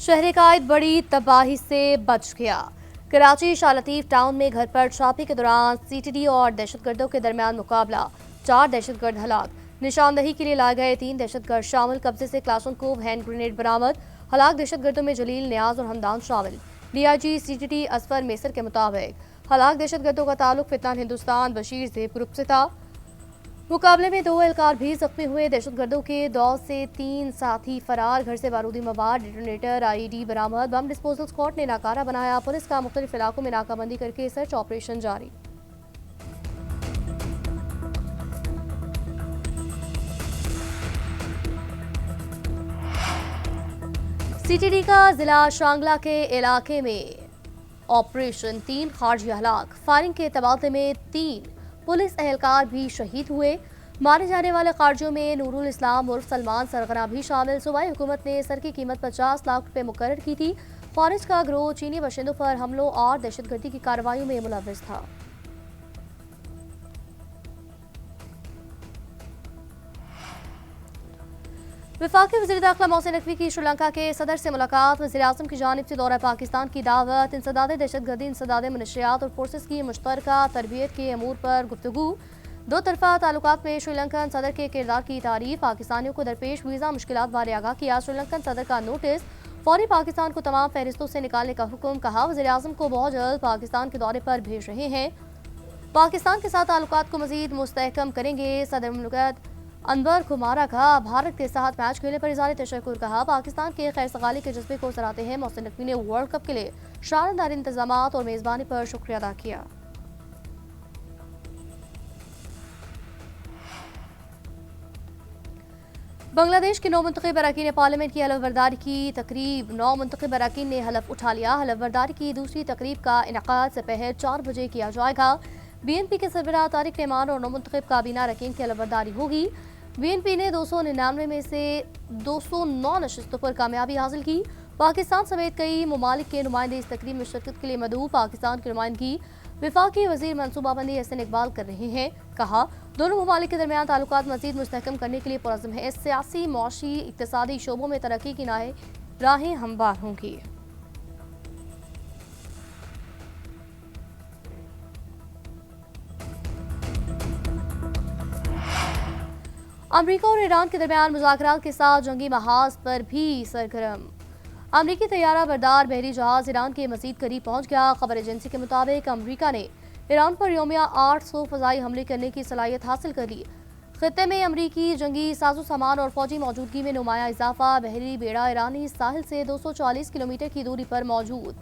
शहर-ए-कायद बड़ी तबाही से बच गया। कराची शालतीफ टाउन में घर पर छापे के दौरान सीटीडी और दहशतगर्दों के दरमियान मुकाबला, 4 दहशतगर्द हलाक। निशानदही के लिए लाए गए 3 दहशतगर्द शामिल। कब्जे से क्लाशनकोव हैंड ग्रेनेड बरामद। हलाक दहशतगर्दों में जलील, नियाज और हमदान शामिल। डीआईजी सीटीडी असफर मेसर के मुताबिक हलाक दहशतगर्दों का ताल्लुक फितनान हिंदुस्तान बशीर ज़ेब ग्रुप से था। मुकाबले में 2 एहलकार भी जख्मी हुए। दहशतगर्दों के दौर से 3 साथी फरार। घर से बारूदी मवाद, डिटोनेटर, आईईडी बरामद। बम डिस्पोजल स्क्वाड ने नाकारा बनाया। पुलिस का मुख्तलिफ इलाकों में नाकाबंदी करके सर्च ऑपरेशन जारी। सीटीडी का जिला शांगला के इलाके में ऑपरेशन, 3 खारजी हलाक। फायरिंग के तबादले में 3 पुलिस एहलकार भी शहीद हुए। मारे जाने वाले खारजियों में नूरुल इस्लाम उर्फ सलमान सरगना भी शामिल। सूबाई हुकूमत ने सर की कीमत 50 लाख रुपए मुकर्रर की थी। खारिज का गिरोह चीनी बाशिंदों पर हमलों और दहशतगर्दी की कार्रवाइयों में मुलव्विस था। वफाकी वज़ीर दाखिला मोहसिन नकवी की श्रीलंका के सदर से मुलाकात। वज़ीर आज़म की जानिब से दौरा पाकिस्तान की दावत। इंसदाद दहशतगर्दी, इंसदाद मनशियात और फोर्सेस की मुश्तरका तरबियत के अमूर पर गुफ्तगू। 2 तरफा ताल्लुकात में श्रीलंकन सदर के किरदार की तारीफ। पाकिस्तानियों को दरपेश वीज़ा मुश्किलात बारे आगाह किया। श्रीलंकन सदर का नोटिस, फौरी पाकिस्तान को तमाम फहरिस्तों से निकालने का हुक्म। कहा, वज़ीर आज़म को बहुत जल्द पाकिस्तान के दौरे पर भेज रहे हैं। पाकिस्तान के साथ ताल्लुकात को मज़ीद मुस्तहकम करेंगे। सदर मुमलिकत अनवर खुमारा का भारत के साथ मैच खेलने पर इज़हार तशक्कुर। कहा, पाकिस्तान के खैर सगाली के जज्बे को सराहते हैं। मोहसिन नकवी ने वर्ल्ड कप के लिए शानदार इंतजामात और मेज़बानी पर शुक्रिया अदा किया। बांग्लादेश के 9 मुंतखब अरकान पार्लियामेंट की हलफ बर्दारी की तकरीब। 9 मुंतखब अरकान ने हलफ उठा लिया। हलफ बर्दारी की दूसरी तकरीब का इनेकाद दोपहर 4 बजे किया जाएगा। बीएनपी के सरबराह तारिक रहमान और 9 मुंतखब काबीना अरकान की हलफ बर्दारी होगी। बीएनपी ने 299 में से 209 नशिस्तों पर कामयाबी हासिल की। पाकिस्तान समेत कई ममालिक के नुमाइंदे इस तकरीब में शिरकत के लिए मदऊ। पाकिस्तान की नुमाइंदगी वफाकी वजीर मनसूबाबंदी एहसन इकबाल कर रहे हैं। कहा, दोनों ममालिक के दरमियान ताल्लुकात मजीद मुस्तहकम करने के लिए पुरज़्म है। सियासी, मुआशी, इक्तिसादी शोबों में तरक्की की राहें हमवार होंगी। अमरीका और ईरान के दरमियान मुज़ाकरात के साथ जंगी महाज पर भी सरगर्म। अमरीकी तैयारा बरदार बहरी जहाज ईरान के मज़ीद करीब पहुंच गया। खबर एजेंसी के मुताबिक अमरीका ने ईरान पर यौमिया 800 फ़ज़ाई हमले करने की सलाहियत हासिल कर ली। खित्ते में अमरीकी जंगी साजो सामान और फौजी मौजूदगी में नुमाया इजाफा। बहरी बेड़ा ईरानी साहिल से 240 किलोमीटर की दूरी पर मौजूद।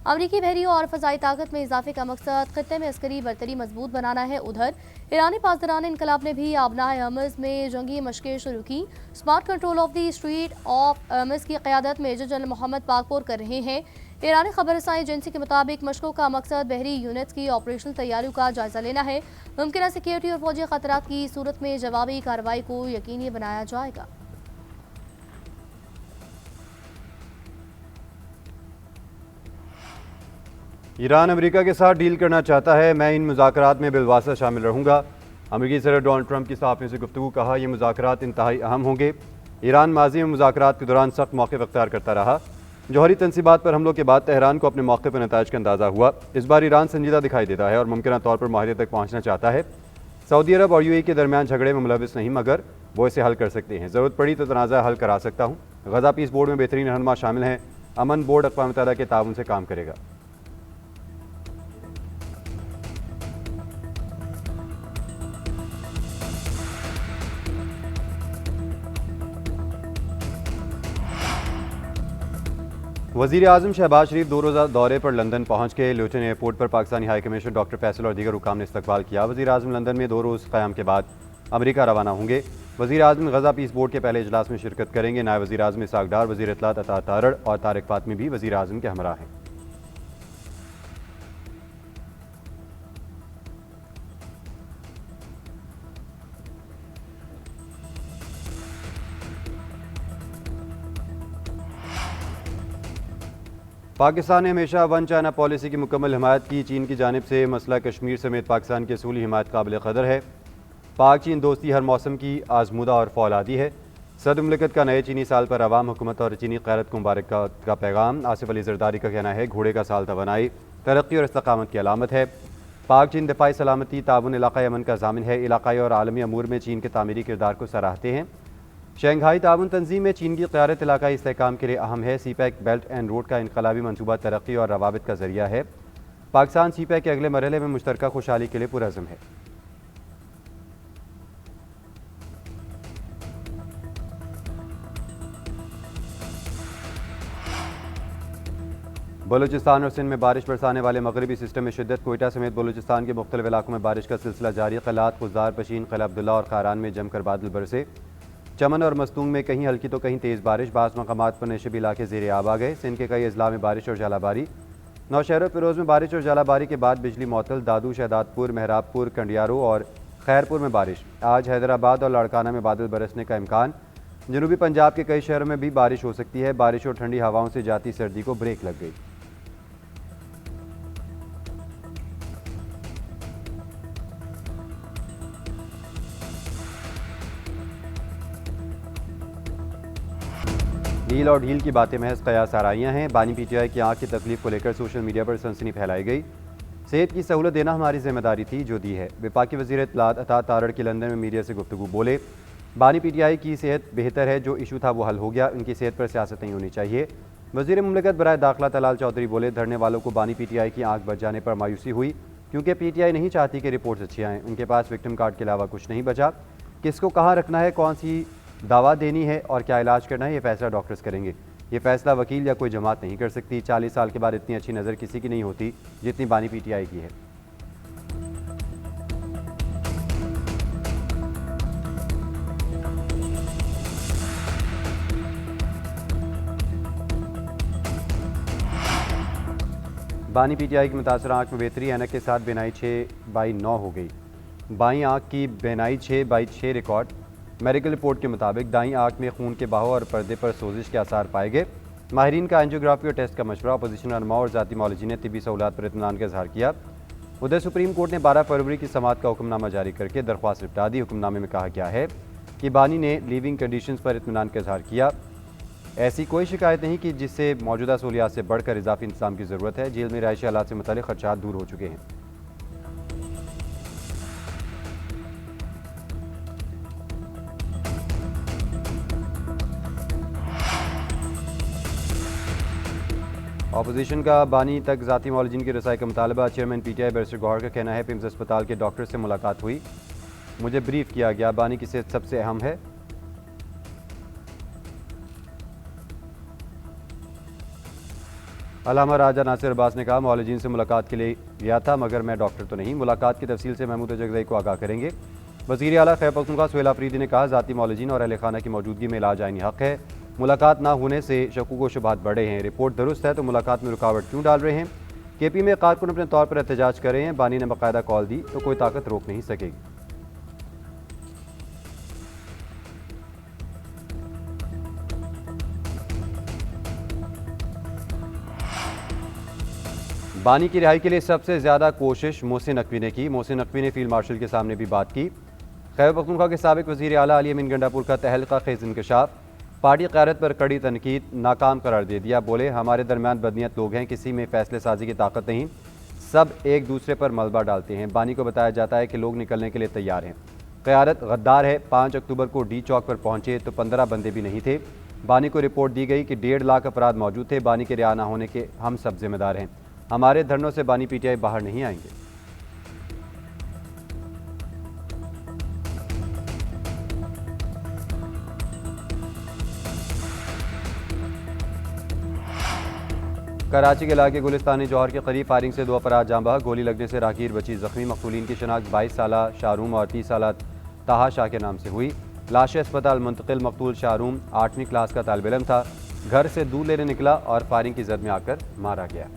अमरीकी बहरी और फ़ज़ाई ताकत में इजाफे का मकसद खित्ते में अस्करी बरतरी मजबूत बनाना है। उधर ईरानी पासदारान इनकलाब ने भी आबनाए हर्मज़ में जंगी मशक़ें शुरू की। Smart control of the street of Hormuz की क़यादत मेजर जनरल मोहम्मद पाकपोर कर रहे हैं। ईरानी खबर रसाई एजेंसी के मुताबिक मशक़ों का मकसद बहरी यूनिट्स की ऑपरेशनल तैयारियों का जायजा लेना है। मुमकिन सिक्योरिटी और फौजी खतरात की सूरत में जवाबी कार्रवाई को यकीनी बनाया जाएगा। ईरान अमेरिका के साथ डील करना चाहता है। मैं इन मुज़ाकरात में बिलवासा शामिल रहूँगा। अमेरिकी सदर डोनाल्ड ट्रंप की सहाफ़ियों से गुफ्तगू। कहा, ये मुज़ाकरात इंतहाई अहम होंगे। ईरान माजी में मुज़ाकरात के दौरान सख्त मौक़िफ़ अख्तियार करता रहा। जौहरी तनसीबात पर हमलों के बाद तेहरान को अपने मौक़े पर नताइज का अंदाज़ा हुआ। इस बार ईरान संजीदा दिखाई देता है और मुमकिन तौर पर माहिरे तक पहुँचना चाहता है। सऊदी अरब और यूएई के दरमियान झगड़े में मुलविस नहीं, मगर वो इसे हल कर सकते हैं। ज़रूरत पड़ी तो तनाज़ा हल करा सकता हूँ। गज़ा पीस बोर्ड में बेहतरीन रहनुमा शामिल हैं। अमन बोर्ड अक़वाम मुत्तहिदा के ताउन से काम करेगा। वज़ीर आज़म शहबाज शरीफ 2 रोज़ा दौरे पर लंदन पहुँच के ल्यूटन एयरपोर्ट पर Pakistani high commissioner doctor Faisal और दीगर हुकाम ने इस्तकबाल किया। वज़ीर आज़म लंदन में 2 रोज़ क़याम के बाद अमरीका रवाना होंगे। वज़ीर आज़म गज़ा पीस बोर्ड के पहले इजलास में शिरकत करेंगे। नायब वज़ीर आज़म इसहाक़ डार, वज़ीर इत्तलात अता तारड़ और तारिक फ़ातमी भी वज़ीर आज़म के हमरा हैं। पाकिस्तान ने हमेशा वन चाइना पॉलिसी की मुकम्मल हिमायत की। चीन की जानिब से मसला कश्मीर समेत पाकिस्तान की असूली हिमायत काबिल कदर है। पाक चीन दोस्ती हर मौसम की आजमूदा और फौलादी है। सदर मुमलिकत का नए चीनी साल पर अवाम, हुकूमत और चीनी क़यादत को मुबारकबाद का पैगाम। आसिफ अली जरदारी का कहना है घोड़े का साल तवानाई, तरक्की और इस्तकामत की अलामत है। पाक चीन दिफाई सलामती ताउन इलाक़ाई अमन का ज़ामिन है। इलाक़ाई और आलमी अमूर में चीन के तामीरी किरदार को सराहते हैं। शंघाई ताउन तंजीम में चीन की क़यादत इलाक़ाई इस्तेहकाम के लिए अहम है। सीपैक बेल्ट एंड रोड का इनकलाबी मनसूबा तरक्की और रवाबित का ज़रिया है। पाकिस्तान सीपैक के अगले मरहले में मुश्तरका खुशहाली के लिए पुरअज़्म है। बलूचिस्तान और सिंध में बारिश बरसाने वाले मगरबी सिस्टम में शिद्दत। कोयटा समेत बलूचिस्तान के मुख्तलिफ इलाकों में बारिश का सिलसिला जारी। क़लात, खुजार, पशीन, क़िला अब्दुल्ला और खारान में जमकर बादल बरसे। चमन और मस्तूंग में कहीं हल्की तो कहीं तेज़ बारिश। बास मकामात पर नशेबी इलाके ज़ेर आब आ गए। सिंध के कई अजला में बारिश और जालाबारी। नौशहर और फिरोज़ में बारिश और जालाबारी के बाद बिजली मअतल। दादू, शहदादपुर, मेहराबपुर, कंडियारो और खैरपुर में बारिश। आज हैदराबाद और लाड़काना में बादल बरसने का इम्कान। जनूबी पंजाब के कई शहरों में भी बारिश हो सकती है। बारिश और ठंडी हवाओं से जाती सर्दी को ब्रेक लग गई। ढील और ढील की बातें महज कयास आराइयाँ हैं। बानी पीटीआई की आँख की तकलीफ को लेकर सोशल मीडिया पर सनसनी फैलाई गई। सेहत की सहूलत देना हमारी जिम्मेदारी थी, जो दी है। वफाकी वज़ीर इत्तलात अता तारड़ की लंदन में मीडिया से गुफ्तगू बोले। बानी पीटीआई की सेहत बेहतर है, जो इशू था वो हल हो गया। इनकी सेहत पर सियासत नहीं होनी चाहिए। वज़ीर मुमलिकत बराए दाखिला तलाल चौधरी बोले, धरने वालों को बानी पीटीआई की आँख बच जाने पर मायूसी हुई, क्योंकि पीटीआई नहीं चाहती कि रिपोर्ट्स अच्छी आएँ। उनके पास विक्टिम कार्ड के अलावा कुछ नहीं बचा। किसको कहाँ रखना है, कौन सी दवा देनी है और क्या इलाज करना है, ये फैसला डॉक्टर्स करेंगे। ये फैसला वकील या कोई जमात नहीं कर सकती। 40 साल के बाद इतनी अच्छी नज़र किसी की नहीं होती जितनी बानी पीटीआई की है। बानी पीटीआई की मुतासर आँख में बेहतरी। ऐनक के साथ बेनाई 6/9 हो गई। बाईं आँख की बेनाई 6/6 रिकॉर्ड। मेडिकल रिपोर्ट के मुताबिक दाईं आँख में खून के बहाव और पर्दे पर सोजिश के आसार पाए गए। माहिरीन का एंजियोग्राफी और टेस्ट का मशवरा। अपोजिशन रहनुमा और ज़ाती मौलजी ने तिबी सहूलत पर इत्मीनान का इजहार किया। उधर सुप्रीम कोर्ट ने 12 फरवरी की समाअत का हुक्मनामा जारी करके दरख्वास्त निपटा दी। हुक्मनामे में कहा गया है कि बानी ने लिविंग कंडीशंस पर इत्मीनान का इजहार किया। ऐसी कोई शिकायत नहीं कि जिससे मौजूदा सहूलियात से बढ़कर इजाफी इंतजाम की ज़रूरत है। जेल में रहायशी हालात से मुताल्लिक़ खदशात दूर हो चुके हैं। अपोजिशन का बानी तक ज़ाती मौलजीन की रसाई का मुतालबा। चेयरमैन पीटीआई बैरिस्टर गौहर का कहना है पिम्स अस्पताल के डॉक्टर से मुलाकात हुई, मुझे ब्रीफ किया गया, बानी की सेहत सबसे अहम है। अल्लामा राजा नासिर अब्बास ने कहा मौलजीन से मुलाकात के लिए गया था, मगर मैं डॉक्टर तो नहीं। मुलाकात की तफसील से महमूद जगदई को आगाह करेंगे। वज़ीर आला खैबर पख्तूनख्वा सुहेल आफरीदी ने कहा ज़ाती मौलजीन और अहले खाना की मौजूदगी में इलाज आईनी हक़ है। मुलाकात ना होने से शकूक व शुबहात बढ़े हैं। रिपोर्ट दुरुस्त है तो मुलाकात में रुकावट क्यों डाल रहे हैं। केपी में कारकुन अपने तौर पर एहतजाज कर रहे हैं। बानी ने बाकायदा कॉल दी तो कोई ताकत रोक नहीं सकेगी। बानी की रिहाई के लिए सबसे ज़्यादा कोशिश मोहसिन नकवी ने की। मोहसिन नकवी ने फील्ड मार्शल के सामने भी बात की। खैबर पख्तूनख्वा के साबिक वज़ीर आला अली अमीन गंडापुर का तहलका खेज़ इंकशाफ। पार्टी क़यादत पर कड़ी तनकीद, नाकाम करार दे दिया। बोले हमारे दरमियान बदनीयत लोग हैं, किसी में फैसले साजी की ताकत नहीं, सब एक दूसरे पर मलबा डालते हैं। बानी को बताया जाता है कि लोग निकलने के लिए तैयार हैं। क़यादत गद्दार है। 5 अक्टूबर को डी चौक पर पहुंचे तो 15 बंदे भी नहीं थे। बानी को रिपोर्ट दी गई कि 1.5 लाख अपराध मौजूद थे। बानी के रिहा न होने के हम सब जिम्मेदार हैं। हमारे धरनों से बानी पीटीआई बाहर नहीं आएंगे। कराची के इलाके गुलिस्तानी जौहर के करीब फायरिंग से 2 अफराद जाँ बहक। गोली लगने से राहगीर बची जख्मी। मकतूलीन की शनाख्त 22 साला शाहरूम और 30 साला ताहा शाह के नाम से हुई। लाशें अस्पताल मुंतकिल। मकतूल शाहरूम 8वीं क्लास का तालिब इल्म था। घर से दूध लेने निकला और फायरिंग की जद में आकर मारा गया।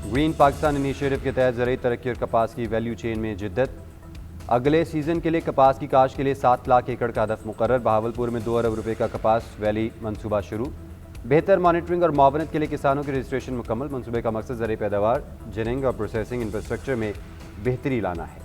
ग्रीन पाकिस्तान इनिशिएटिव के तहत ज़रूरी तरक्की और कपास की वैल्यू चेन में जिद्दत। अगले सीज़न के लिए कपास की काश्त के लिए 7 लाख एकड़ का हदफ मुकर्रर। बहावलपुर में 2 अरब रुपए का कपास वैली मंसूबा शुरू। बेहतर मॉनिटरिंग और मुआवनत के लिए किसानों की रजिस्ट्रेशन मुकम्मल। मनसूबे का मकसद ज़रिए पैदावार, जिनिंग और प्रोसेसिंग इंफ्रास्ट्रक्चर में बेहतरी लाना है।